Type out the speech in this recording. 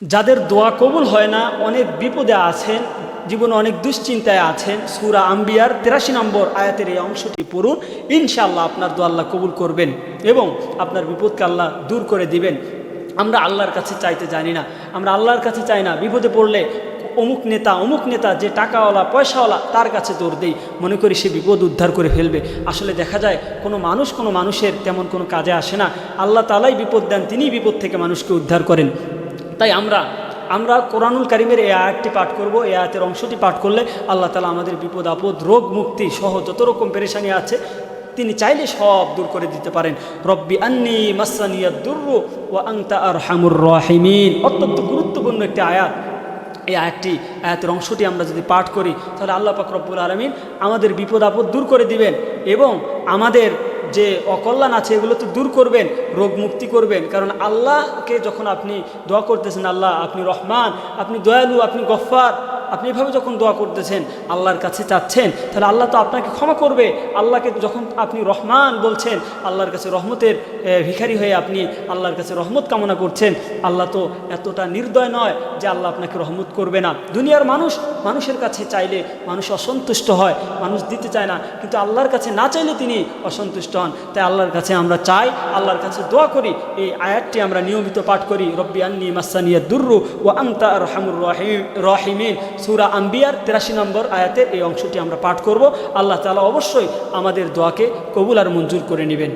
যাদের দোয়া কবুল হয় না, অনেক বিপদে আছেন, জীবনে অনেক দুশ্চিন্তায় আছেন, সূরা আম্বিয়ার ৮৩ নম্বর আয়াতের এই অংশটি পড়ুন। ইনশাআল্লাহ আপনার দোয়া আল্লাহ কবুল করবেন এবং আপনার বিপদকে আল্লাহ দূর করে দিবেন। আমরা আল্লাহর কাছে চাইতে জানি না, আমরা আল্লাহর কাছে চাই না। বিপদে পড়লে অমুক নেতা যে টাকাওয়ালা পয়সাওয়ালা তার কাছে দৌড় দেই, মনে করি সে বিপদ উদ্ধার করে ফেলবে। আসলে দেখা যায় কোনো মানুষের তেমন কোনো কাজে আসে না। আল্লাহ তাআলাই বিপদ দেন, তিনিই বিপদ থেকে মানুষকে উদ্ধার করেন। তাই আমরা কোরআনুল কারীমের এই আয়াতটি পাঠ করব। এই আয়াতের অংশটি পাঠ করলে আল্লাহ তাআলা আমাদের বিপদ আপদ, রোগ মুক্তি সহ যত রকম পেরেশানি আছে তিনি চাইলে সব দূর করে দিতে পারেন। রব্বি আন্নি মাসানিয়াদ দুররু ওয়া আনতা আরহামুর রাহিমিন, অত্যন্ত গুরুত্বপূর্ণ একটি আয়াত। এই আয়াতের অংশটি আমরা যদি পাঠ করি তাহলে আল্লাহ পাক রব্বুল আলামিন আমাদের বিপদ আপদ দূর করে দিবেন এবং আমাদের যে অকল্যাণ আছে এগুলো তো দূর করবেন, রোগ মুক্তি করবেন। কারণ আল্লাহকে যখন আপনি দোয়া করতেছেন, আল্লাহ আপনি রহমান, আপনি দয়ালু, আপনি গফফার, আপনি এভাবে যখন দোয়া করতেছেন, আল্লাহর কাছে চাচ্ছেন, তাহলে আল্লাহ তো আপনাকে ক্ষমা করবে। আল্লাহকে যখন আপনি রহমান বলছেন, আল্লাহর কাছে রহমতের ভিখারি হয়ে আপনি আল্লাহর কাছে রহমত কামনা করছেন, আল্লাহ তো এতটা নির্দয় নয় যে আল্লাহ আপনাকে রহমত করবে না। দুনিয়ার মানুষের কাছে চাইলে মানুষ অসন্তুষ্ট হয়, মানুষ দিতে চায় না, কিন্তু আল্লাহর কাছে না চাইলে তিনি অসন্তুষ্ট হন। তাই আল্লাহর কাছে আমরা চাই, আল্লাহর কাছে দোয়া করি। এই আয়াতটি আমরা নিয়মিত পাঠ করি, রব্বি আন্নি মাসানিয়াদ দুররু ওয়া আনতা আরহামুর রাহিমিন, সূরা আম্বিয়ার ৮৩ নম্বর আয়াতের এই অংশটি আমরা পাঠ করব। আল্লাহ তাআলা অবশ্যই আমাদের দোয়াকে কবুল আর মঞ্জুর করে নেবেন।